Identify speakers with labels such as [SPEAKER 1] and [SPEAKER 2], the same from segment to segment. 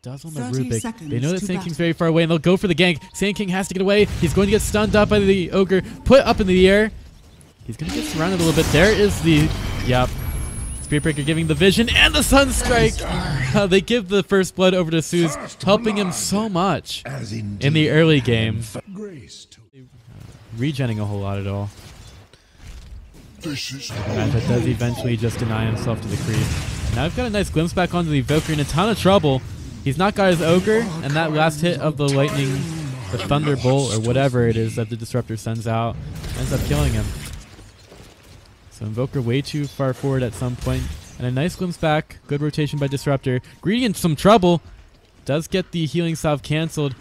[SPEAKER 1] does on the Rubik. They know that Sand King's very far away, and they'll go for the gank. Sand King has to get away. He's going to get stunned up by the Ogre. Put up in the air. He's going to get surrounded a little bit. There is the... Yep. Spirit Breaker giving the vision and the Sunstrike. They give the first blood over to Sooths, helping him so much in the early game. Regenning a whole lot at all. That does eventually just deny himself to the creep. Now I've got a nice glimpse back onto the Evoker in a ton of trouble. He's not got his Ogre, and that last hit of the lightning, the Thunderbolt, or whatever it is that the Disruptor sends out, ends up killing him. So Invoker way too far forward at some point, and a nice glimpse back. Good rotation by Disruptor. Greedy in some trouble. Does get the healing salve cancelled.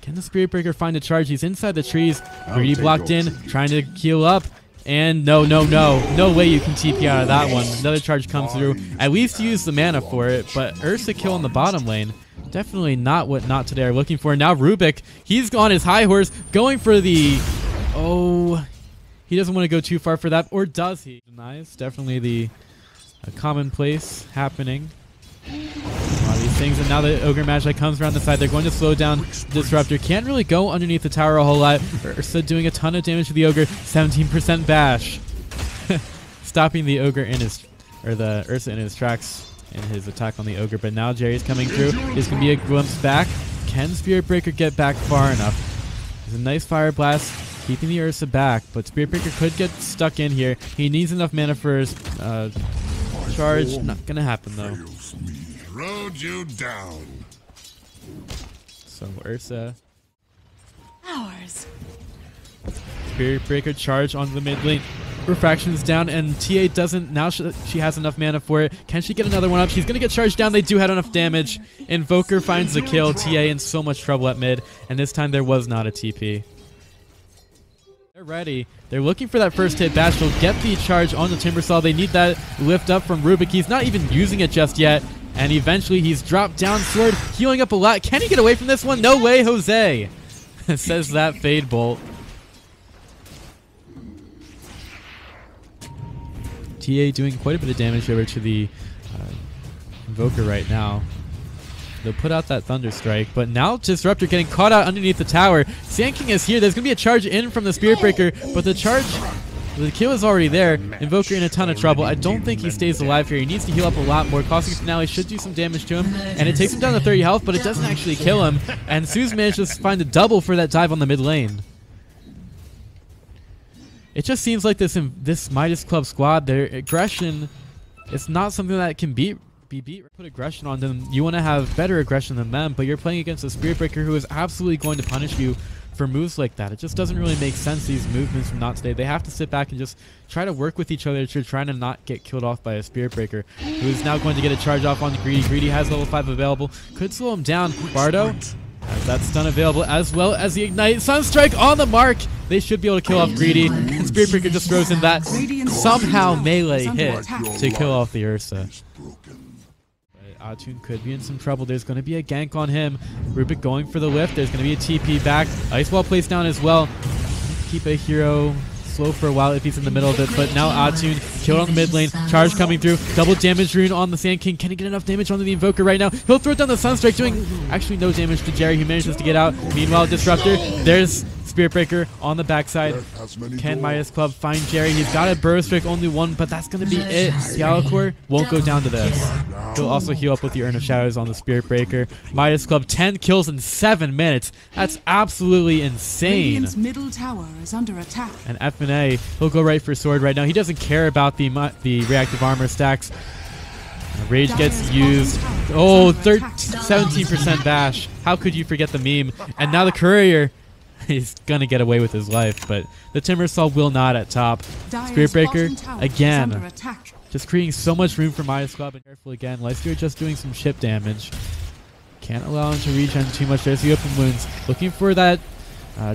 [SPEAKER 1] Can the Spirit Breaker find a charge? He's inside the trees. Greedy blocked in, trying to heal up. And no way you can TP out of that one. Another charge comes through. At least use the mana for it, but Ursa kill in the bottom lane. Definitely not what Not Today are looking for. Now Rubik, he's on his high horse, going for the... Oh, he doesn't want to go too far for that, or does he? Denies, definitely the commonplace happening. A lot of these things, and now the Ogre Magi comes around the side. They're going to slow down Disruptor. Can't really go underneath the tower a whole lot. Ursa doing a ton of damage to the Ogre. 17% bash. Stopping the Ogre in his, or the Ursa in his tracks in his attack on the Ogre. But now Jerry's coming through. There's going to be a glimpse back. Can Spirit Breaker get back far enough? There's a nice Fire Blast, keeping the Ursa back. But Spirit Breaker could get stuck in here. He needs enough mana for his charge. Not going to happen though.
[SPEAKER 2] Rode you down.
[SPEAKER 1] So Ursa.
[SPEAKER 3] Ours.
[SPEAKER 1] Spirit Breaker charge on the mid lane. Refraction's down, and TA doesn't. Now she has enough mana for it. Can she get another one up? She's going to get charged down. They do have enough damage. Invoker finds the kill. TA in so much trouble at mid, and this time there was not a TP. They're ready. They're looking for that first hit. Bash will get the charge on the Timbersaw. They need that lift up from Rubik. He's not even using it just yet. And eventually he's dropped down. Sword healing up a lot. Can he get away from this one? No way, Jose. Says that Fade Bolt. TA doing quite a bit of damage over to the Invoker right now. They'll put out that Thunder Strike, but now Disruptor getting caught out underneath the tower. Sand King is here. There's going to be a charge in from the Spirit Breaker, but the kill is already there. Invoker in a ton of trouble. I don't think he stays alive here. He needs to heal up a lot more. Caustic Finale should do some damage to him, and it takes him down to 30 health, but it doesn't actually kill him. And Sooths manages to find a double for that dive on the mid lane. It just seems like this Midas Club squad, their aggression, it's not something that can be beat. Put aggression on them. You want to have better aggression than them, but you're playing against a Spirit Breaker who is absolutely going to punish you for moves like that. It just doesn't really make sense, these movements from Not Today. They have to sit back and just try to work with each other to try to not get killed off by a Spirit Breaker, who is now going to get a charge off on Greedy. Greedy has level 5 available. Could slow him down. Bardo has that stun available, as well as the Ignite. Sunstrike on the mark. They should be able to kill off Greedy. And Spirit Breaker just throws in that somehow melee hit to kill off the Ursa. Atun could be in some trouble. There's going to be a gank on him. Rubik going for the lift. There's going to be a TP back. Ice Wall placed down as well. Keep a hero slow for a while if he's in the middle of it. But now Atun killed on the mid lane. Charge coming through. Double damage rune on the Sand King. Can he get enough damage onto the Invoker right now? He'll throw down the Sunstrike, doing actually no damage to Jerry. He manages to get out. Meanwhile, Disruptor. There's Spirit Breaker on the backside. Can Midas Club find Jerry? He's got a Burrow Strike, only one, but that's going to be it. Thiolicor won't go down to this. He'll also heal up with the Urn of Shadows on the Spirit Breaker. Midas Club, 10 kills in 7 minutes. That's absolutely insane.
[SPEAKER 3] Middle tower is under attack.
[SPEAKER 1] And FuckinEh, he'll go right for Sword right now. He doesn't care about the reactive armor stacks. Rage gets used. Oh, 17% bash. How could you forget the meme? And now the Courier. He's gonna get away with his life, but the Timbersaw will not at top. Spirit Breaker, again, just creating so much room for Midas Club. And careful again, Leicester just doing some chip damage. Can't allow him to regen too much. There's the open wounds. Looking for that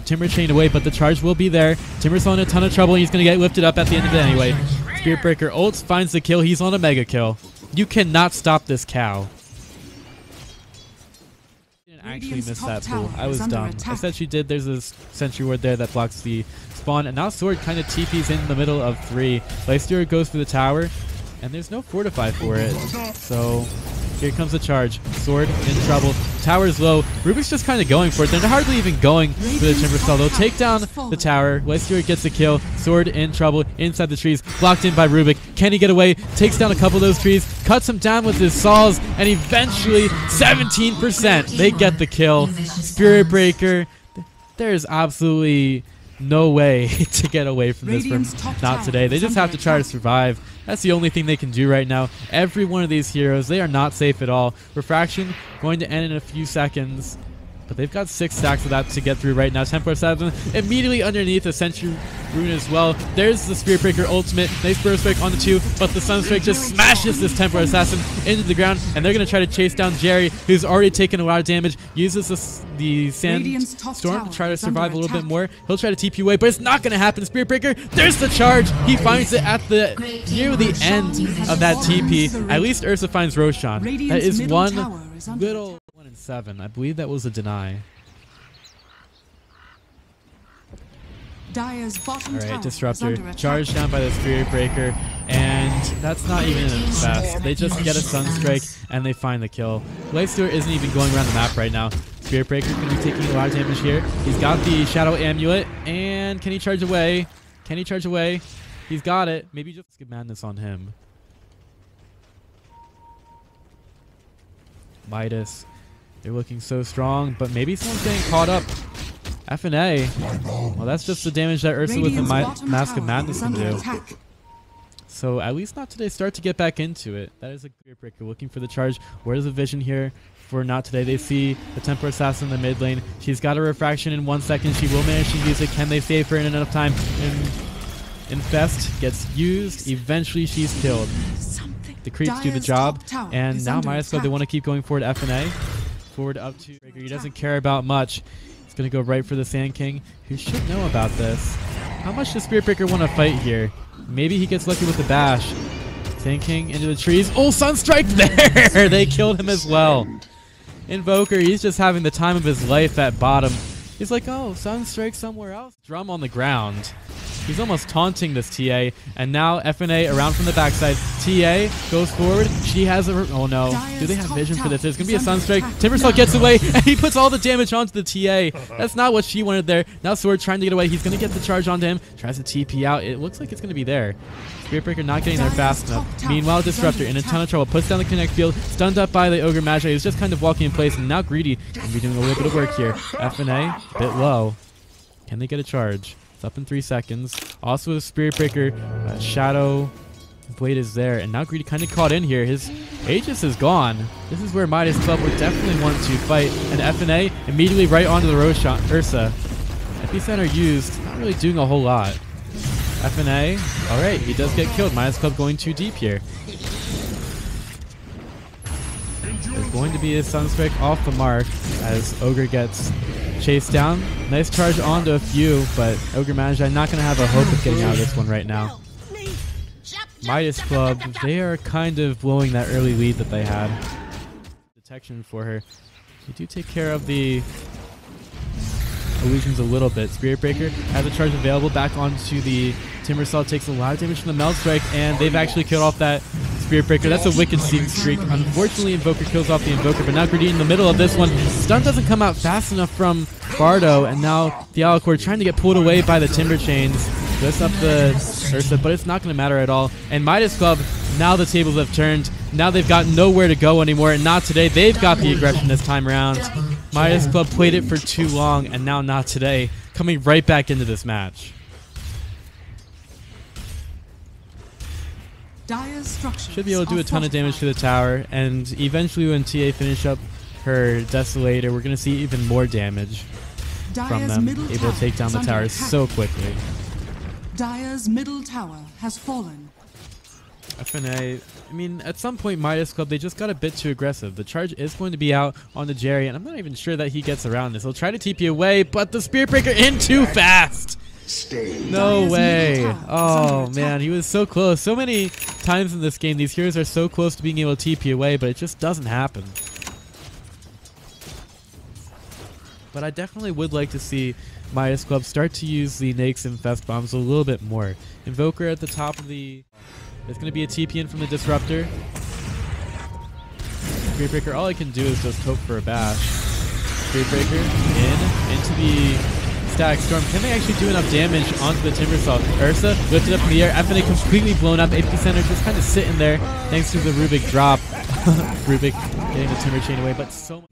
[SPEAKER 1] Timber Chain away, but the charge will be there. Timbersaw in a ton of trouble. He's gonna get lifted up at the end of it anyway. Spirit Breaker ults, finds the kill. He's on a mega kill. You cannot stop this cow. Actually missed that pool. I was dumb. I said she did. There's a sentry ward there that blocks the spawn, and now Sword kind of TPs in the middle of 3. Leicester goes for the tower, and there's no fortify for it. So here comes the charge. Sword in trouble. Tower's low. Rubik's just kind of going for it. They're hardly even going for the Timber Saw. They'll take down the tower. LeSlãO gets the kill. Sword in trouble inside the trees. Blocked in by Rubik. Can he get away? Takes down a couple of those trees. Cuts him down with his saws. And eventually, 17%. They get the kill. Spirit Breaker. There's absolutely no way to get away from this from not today. They just have to try to survive. That's the only thing they can do right now. Every one of these heroes, they are not safe at all. Refraction going to end in a few seconds. But they've got 6 stacks of that to get through right now. Templar Assassin immediately underneath a Sentry Rune as well. There's the Spirit Breaker ultimate. Nice Burst Strike on the 2, but the Sunstrike just smashes this Templar Assassin into the ground, and they're going to try to chase down Jerry, who's already taken a lot of damage. Uses the Sandstorm to try to survive a little bit more. He'll try to TP away, but it's not going to happen. Spirit Breaker, there's the charge. He finds it at near the end of that TP. At least Ursa finds Roshan. That is one little 1-7. I believe that was a deny. Alright, Disruptor. Charged down by the Spirit Breaker, and that's not even an infest. They just get a Sunstrike, and they find the kill. LeSlãO isn't even going around the map right now. Spirit Breaker can be taking a lot of damage here. He's got the Shadow Amulet, and can he charge away? Can he charge away? He's got it. Maybe just get Madness on him. Midas. They're looking so strong, but maybe someone's getting caught up. FuckinEh. Well, that's just the damage that Ursa with the Mask of Madness can do. So at least not today. Start to get back into it. That is a Spirit Breaker looking for the charge. Where's the vision here for not today? They see the Templar Assassin in the mid lane. She's got a refraction in 1 second. She will manage to use it. Can they save her in enough time? Infest gets used. Eventually she's killed. The creeps do the job. And now Midas Club, they want to keep going forward. FuckinEh. Forward up to Breaker. He doesn't care about much. He's going to go right for the Sand King, who should know about this. How much does Spirit Breaker want to fight here? Maybe he gets lucky with the bash. Sand King into the trees. Oh, Sunstrike there! They killed him as well. Invoker, he's just having the time of his life at bottom. He's like, oh, Sunstrike somewhere else. Drum on the ground. He's almost taunting this TA, and now FuckinEh around from the backside. TA goes forward. She has a... Oh no. Do they have vision for this? There's going to be a Sunstrike. Timbersaw gets away, and he puts all the damage onto the TA. That's not what she wanted there. Now Sword trying to get away. He's going to get the charge onto him. Tries to TP out. It looks like it's going to be there. Spirit Breaker not getting there fast enough. Meanwhile, Disruptor in a ton of trouble. Puts down the Connect Field. Stunned up by the Ogre Magi. He's just kind of walking in place, and now Greedy can be doing a little bit of work here. FuckinEh, a bit low. Can they get a charge? It's up in 3 seconds. Also with a Spirit Breaker, Shadow Blade is there, and now Greedy kind of caught in here. His Aegis is gone. This is where Midas Club would definitely want to fight, and FuckinEh immediately right onto the Ursa. Epicenter used, not really doing a whole lot. FuckinEh, alright, he does get killed. Midas Club going too deep here. There's going to be a Sunstrike off the mark as Ogre gets chased down. Nice charge onto a few, but Ogre Magi not going to have a hope of getting out of this one right now. Midas Club, they are kind of blowing that early lead that they had. Detection for her. They do take care of the illusions a little bit. Spirit Breaker has a charge available back onto the Timbersaw, takes a lot of damage from the Meld Strike, and they've actually killed off that Spirit Breaker. That's a wicked streak. Unfortunately, Invoker kills off the Invoker, but now Greedy in the middle of this one. Stun doesn't come out fast enough from Bardo, and now Thiolicor trying to get pulled away by the Timber Chains. Lifts up the Ursa, but it's not going to matter at all. And Midas Club, now the tables have turned. Now they've got nowhere to go anymore, and not today. They've got the aggression this time around. Midas Club played it for too long, and now not today. Coming right back into this match. Should be able to do a ton of damage to the tower, and eventually when TA finish up her Desolator, we're going to see even more damage from them, able to take down the tower so quickly.
[SPEAKER 3] Dire's middle tower has fallen.
[SPEAKER 1] FuckinEh, I mean, at some point, Midas Club, they just got a bit too aggressive. The charge is going to be out on the Jerry, and I'm not even sure that he gets around this. He'll try to TP away, but the Spirit Breaker in too fast. No way. Oh, man, he was so close. So many times in this game, these heroes are so close to being able to TP away, but it just doesn't happen. But I definitely would like to see Midas Club start to use the Nakes and Fest Bombs a little bit more. Invoker at the top of the... There's going to be a TP in from the Disruptor. Spirit Breaker, all I can do is just hope for a bash. Spirit Breaker into the Static Storm. Can they actually do enough damage onto the Timbersaw? Ursa lifted up in the air. FNA completely blown up. AP Center just kind of sitting there thanks to the Rubik drop. Rubik getting the Timber Chain away, but so much.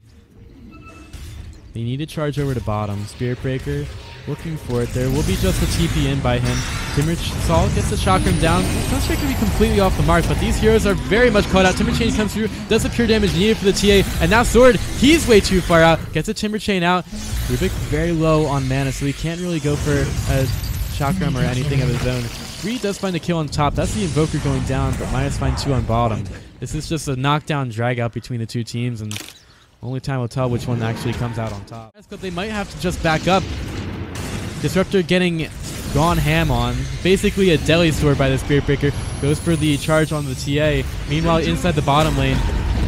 [SPEAKER 1] They need to charge over to bottom. Spirit Breaker looking for it. There will be just a TP in by him. Timbersaw gets the chakram down. Sunstrike can be completely off the mark, but these heroes are very much caught out. Timber Chain comes through, does the pure damage needed for the TA, and now Sword, he's way too far out. Gets a Timber Chain out. Rubik very low on mana, so he can't really go for a chakram or anything of his own. Greedy does find a kill on top. That's the Invoker going down, but Midas find 2 on bottom. This is just a knockdown drag out between the two teams, and only time will tell which one actually comes out on top. But they might have to just back up. Disruptor getting gone ham on. Basically a deli sword by the Spirit Breaker. Goes for the charge on the TA. Meanwhile, inside the bottom lane,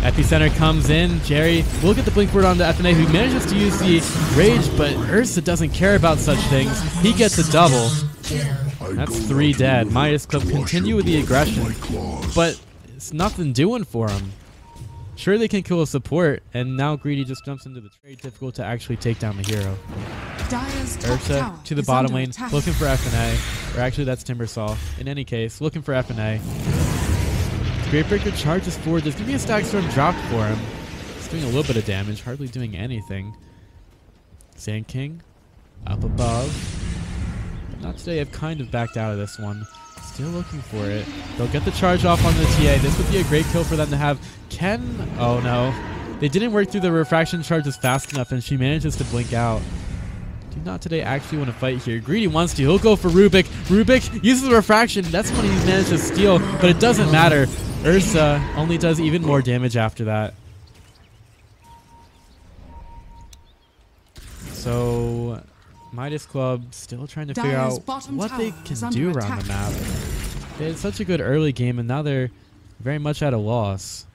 [SPEAKER 1] Epicenter comes in. Jerry will get the blink ward on the FNA, who manages to use the rage, but Ursa doesn't care about such things. He gets a double. That's 3 dead. Midas Club continue with the aggression, but it's nothing doing for him. Sure, they can kill a support, and now Greedy just jumps into the very difficult to actually take down the hero. Ursa to the bottom lane, looking for FNA, or actually that's Timbersaw. In any case, looking for FNA. Spirit Breaker charges forward. There's going to be a Static Storm dropped for him. It's doing a little bit of damage, hardly doing anything. Sand King up above. But not today. I've kind of backed out of this one. Still looking for it. They'll get the charge off on the TA. This would be a great kill for them to have. Oh no. They didn't work through the refraction charges fast enough, and she manages to blink out. Do not today actually want to fight here. Greedy wants to. He'll go for Rubik. Rubik uses the refraction. That's when he's managed to steal, but it doesn't matter. Ursa only does even more damage after that. So Midas Club still trying to figure out what they can do around the map. They had such a good early game, and now they're very much at a loss.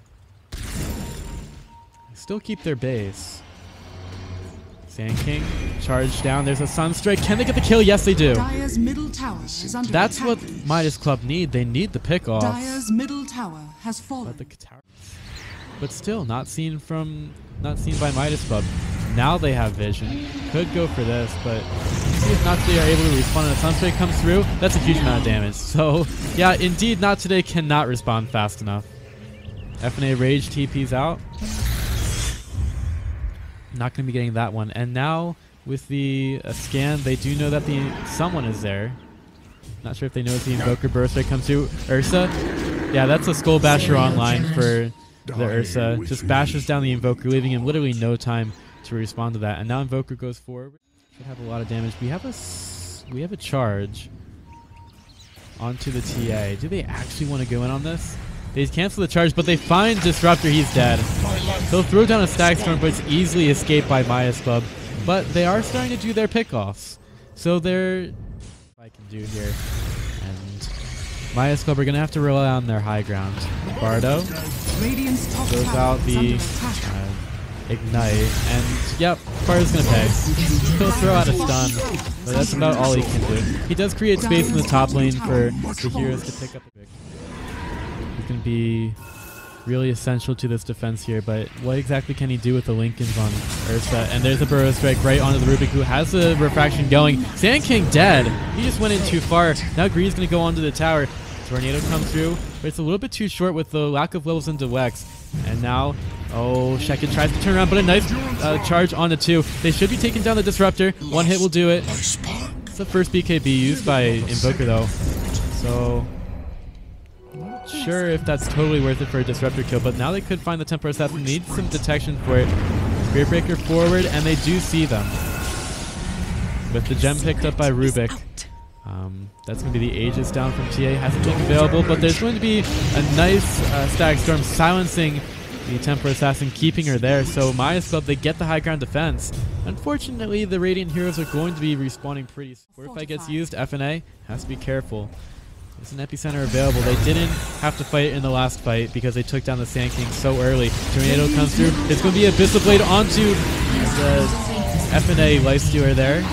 [SPEAKER 1] Still keep their base. Sand King, charge down. There's a Sunstrike. Can they get the kill? Yes, they do. That's what Midas Club need. They need the pick off.
[SPEAKER 3] Dire's middle tower has fallen.
[SPEAKER 1] But still, not seen by Midas Club. Now they have vision. Could go for this, but see if Not Today are able to respond and a Sunstrike comes through. That's a huge amount of damage. So yeah, indeed, Not Today cannot respond fast enough. FNA Rage TP's out. Not going to be getting that one. And now with the scan, they do know that someone is there. Not sure if they know if the Invoker Burst Ray comes through. Ursa. Yeah, that's a Skull Basher online for the Ursa. Just bashes down the Invoker, leaving him literally no time to respond to that. And now Invoker goes forward. Should have a lot of damage. We have a charge onto the TA. Do they actually want to go in on this? They cancel the charge, but they find Disruptor. He's dead. They'll throw down a Static Storm, but it's easily escaped by Midas Club. But they are starting to do their pickoffs. So they're... I can do here. And Midas Club are going to have to rely on their high ground. Bardo goes out the Ignite. And, yep, Bardo's going to pay. He'll throw out a stun, but that's about all he can do. He does create space in the top lane for the heroes to pick up a pick. He's going to be really essential to this defense here, but what exactly can he do with the Lincolns on Ursa? And there's a Burrow Strike right onto the Rubik, who has the refraction going. Sand King dead. He just went in too far. Now Greed's going to go onto the tower. Tornado comes through, but it's a little bit too short with the lack of levels into Wex. And now, Shekin tries to turn around, but a nice charge onto 2. They should be taking down the Disruptor. One hit will do it. It's the first BKB used by Invoker, though. So... not sure if that's totally worth it for a Disruptor kill, but now they could find the Tempo Assassin. Needs some detection for it. Spirit Breaker forward, and they do see them. With the gem picked up by Rubik. That's going to be the Aegis down from TA. Hasn't been available, but there's going to be a nice Static Storm silencing the Tempo Assassin, keeping her there. So Midas Club, they get the high ground defense. Unfortunately, the Radiant heroes are going to be respawning pretty soon. Fortify gets used. FNA has to be careful. There's an Epicenter available. They didn't have to fight in the last fight because they took down the Sand King so early. Tornado comes through. It's going to be Abyssal Blade onto the FNA Lifestealer there.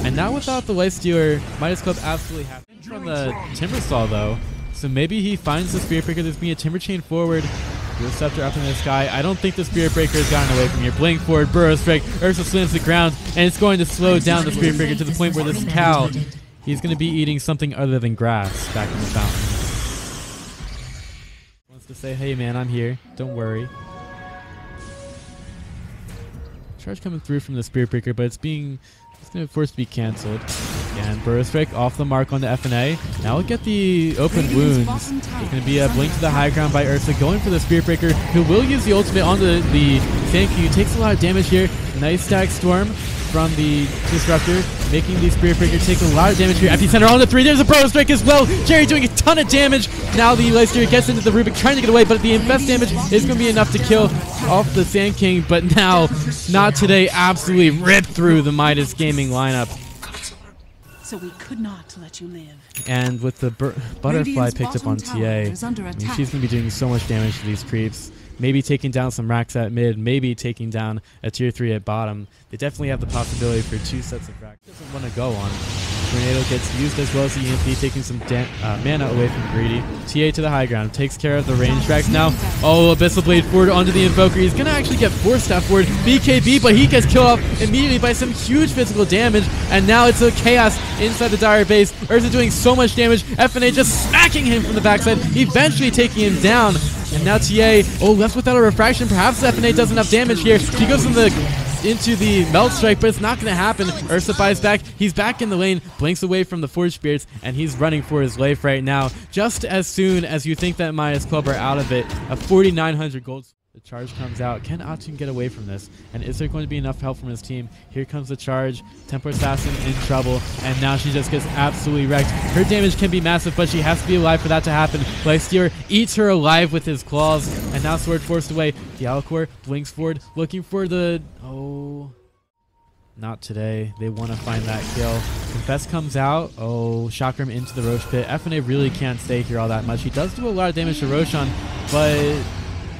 [SPEAKER 1] And now without the Lifestealer, Midas Club absolutely happy from the Timbersaw though. So maybe he finds the Spirit Breaker. There's going to be a Timber Chain forward. Your Scepter up in the sky. I don't think the Spirit Breaker has gotten away from here. Blink forward, Burrow Strike. Ursa slams the ground, and it's going to slow down the Spirit Breaker to the point where this cow, he's going to be eating something other than grass back in the fountain. Wants to say, hey man, I'm here. Don't worry. Charge coming through from the Spirit Breaker, but it's going to force to be cancelled. Again, Burrow Strike off the mark on the FNA. Now we'll get the open wounds. It's going to be a blink to the high ground by Ursa, going for the Spirit Breaker, who will use the ultimate on the Sand King, who takes a lot of damage here. Nice stack storm from the Disruptor, making the Spirit Breaker take a lot of damage here. Epicenter on the 3. There's a Burrow Strike as well. Jerry doing a ton of damage. Now the Leicester gets into the Rubik, trying to get away, but the Infest damage is going to be enough to kill off the Sand King. But now, not today, absolutely ripped through the Midas Gaming lineup.
[SPEAKER 3] So we could not let you live.
[SPEAKER 1] And with the Butterfly picked up on TA, I mean, she's going to be doing so much damage to these creeps. Maybe taking down some racks at mid, maybe taking down a tier 3 at bottom. They definitely have the possibility for 2 sets of racks. Doesn't want to go on. Tornado gets used as well as the EMP, taking some mana away from Greedy. TA to the high ground, takes care of the range racks now. Oh, Abyssal Blade forward onto the Invoker. He's going to actually get 4-step forward. BKB, but he gets killed off immediately by some huge physical damage. And now it's a chaos inside the Dire base. Ursa doing so much damage. FNA just smacking him from the backside, eventually taking him down. And now TA, left without a refraction. Perhaps FNA does enough damage here. He goes into the Melt Strike, but it's not going to happen. Ursa buys back. He's back in the lane, blinks away from the Forge Spirits, and he's running for his life right now. Just as soon as you think that Midas Club are out of it, a 4,900 gold. The charge comes out. Can Atun get away from this? And is there going to be enough help from his team? Here comes the charge. Templar Assassin in trouble. And now she just gets absolutely wrecked. Her damage can be massive, but she has to be alive for that to happen. Lifestealer eats her alive with his claws. And now Sword forced away. Thiolicor blinks forward, looking for the... Oh... Not today. They want to find that kill. Confess comes out. Oh, Chakram into the Roche pit. FNA really can't stay here all that much. He does do a lot of damage to Roshan, but...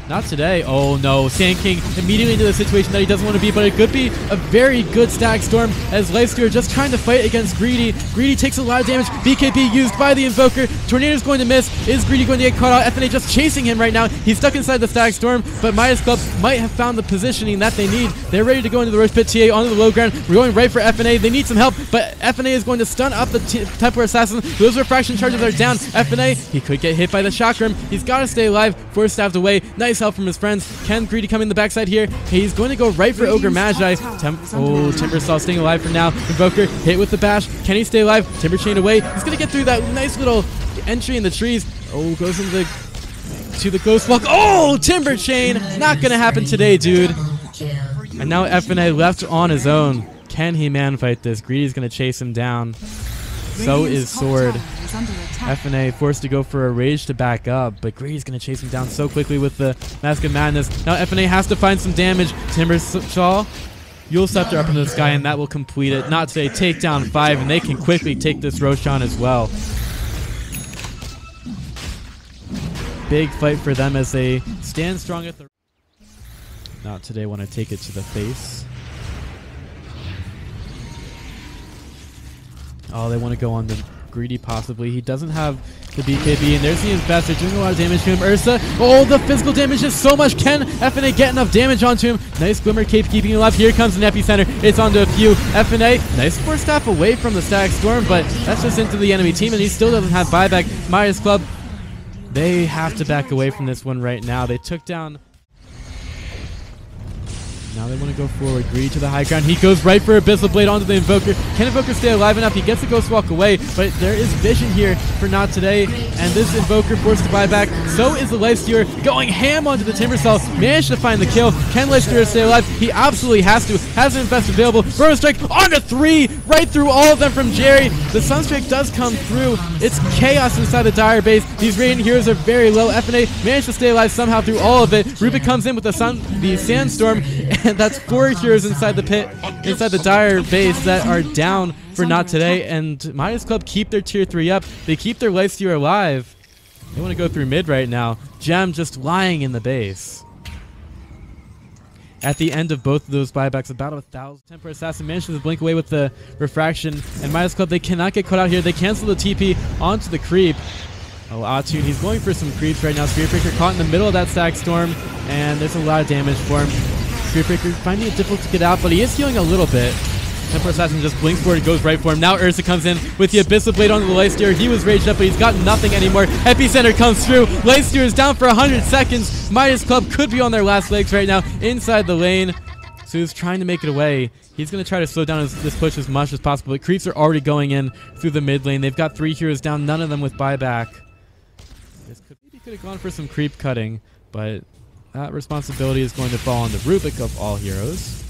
[SPEAKER 1] Not today. Oh no, Sand King immediately into the situation that he doesn't want to be, but it could be a very good stack storm as Lifestealer just trying to fight against Greedy. Greedy takes a lot of damage. BKB used by the Invoker. Tornado's going to miss. Is Greedy going to get caught out? FNA just chasing him right now. He's stuck inside the stack storm, but Midas Club might have found the positioning that they need. They're ready to go into the Roche pit. TA onto the low ground. We're going right for FNA. They need some help, but FNA is going to stun up the Templar Assassin. Those refraction charges are down. FNA, he could get hit by the Chakram. He's got to stay alive. 4 stabbed away. Nice help from his friends. Can Greedy come in the backside here? He's going to go right for Ogre Magi. Timbersaw staying alive for now. Invoker hit with the bash. Can he stay alive? Timber Chain away. He's going to get through that nice little entry in the trees. Goes into the Ghost Walk. Timber Chain. Not going to happen today, dude. And now FNA left on his own. Can he man fight this? Greedy's going to chase him down. So is Sword. FNA forced to go for a Rage to back up, but Greedy's going to chase him down so quickly with the Mask of Madness. Now FNA has to find some damage. Timbersaw, Yule Scepter up into the sky, and that will complete it. Not today. Take down 5, and they can quickly take this Roshan as well. Big fight for them as they stand strong at the... Not today. Want to take it to the face. They want to go on the Greedy possibly. He doesn't have the BKB, and there's the Infest. They're doing a lot of damage to him. Ursa, the physical damage is so much. Can FNA get enough damage onto him? Nice Glimmer Cape keeping him alive. Here comes an Epicenter. It's onto a few. FNA, nice 4-staff away from the Static Storm, but that's just into the enemy team, and he still doesn't have buyback. Midas Club, they have to back away from this one right now. They took down... Now they want to go forward. Greedy to the high ground. He goes right for Abyssal Blade onto the Invoker. Can Invoker stay alive enough? He gets the Ghost Walk away, but there is vision here for Not Today, and this Invoker forced to buy back. So is the Lifestealer going ham onto the Timbersaw. Managed to find the kill. Can Lifestealer stay alive? He absolutely has to. Has an Infest available. Burrow Strike onto 3. Right through all of them from Jerry. The Sunstrike does come through. It's chaos inside the Dire base. These Radiant Heroes are very low. FNA managed to stay alive somehow through all of it. Rubik comes in with the Sandstorm, and that's 4 heroes inside the pit, inside the Dire base that are down for Not Today. And Midas Club keep their tier 3 up. They keep their Lifestealer alive. They want to go through mid right now. Gem just lying in the base. At the end of both of those buybacks, about 1,000. Templar Assassin manages to blink away with the refraction. And Midas Club, they cannot get caught out here. They cancel the TP onto the creep. Oh, Atune, he's going for some creeps right now. Spiritbreaker caught in the middle of that stack storm, and there's a lot of damage for him. Spiritbreaker finding it difficult to get out, but he is healing a little bit. Temper Assassin just blinks forward and goes right for him. Now Ursa comes in with the Abyssal Blade onto the Lightsteer. He was raged up, but he's got nothing anymore. Epicenter comes through. Lightsteer is down for 100 seconds. Midas Club could be on their last legs right now inside the lane. Sooths trying to make it away. He's going to try to slow down this push as much as possible. But creeps are already going in through the mid lane. They've got 3 heroes down, none of them with buyback. This could have gone for some creep cutting, but that responsibility is going to fall on the Rubik of all heroes.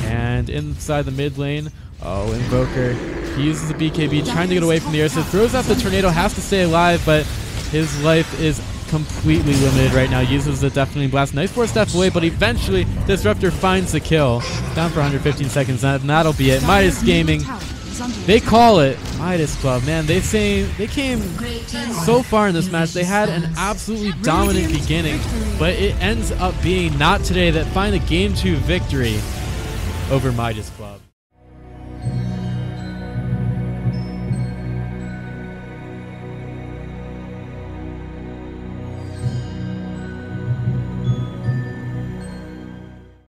[SPEAKER 1] And inside the mid lane, oh, Invoker. He uses the BKB, trying to get away from the Ursa. Throws out the Tornado, has to stay alive, but his life is completely limited right now. Uses the Deafening Blast. Nice force step away, but eventually Disruptor finds the kill. Down for 115 seconds, and that'll be it. Midas Gaming, they call it. Midas Club, man, they came so far in this match. They had an absolutely dominant beginning, but it ends up being not today that find a Game 2 victory over Midas Club.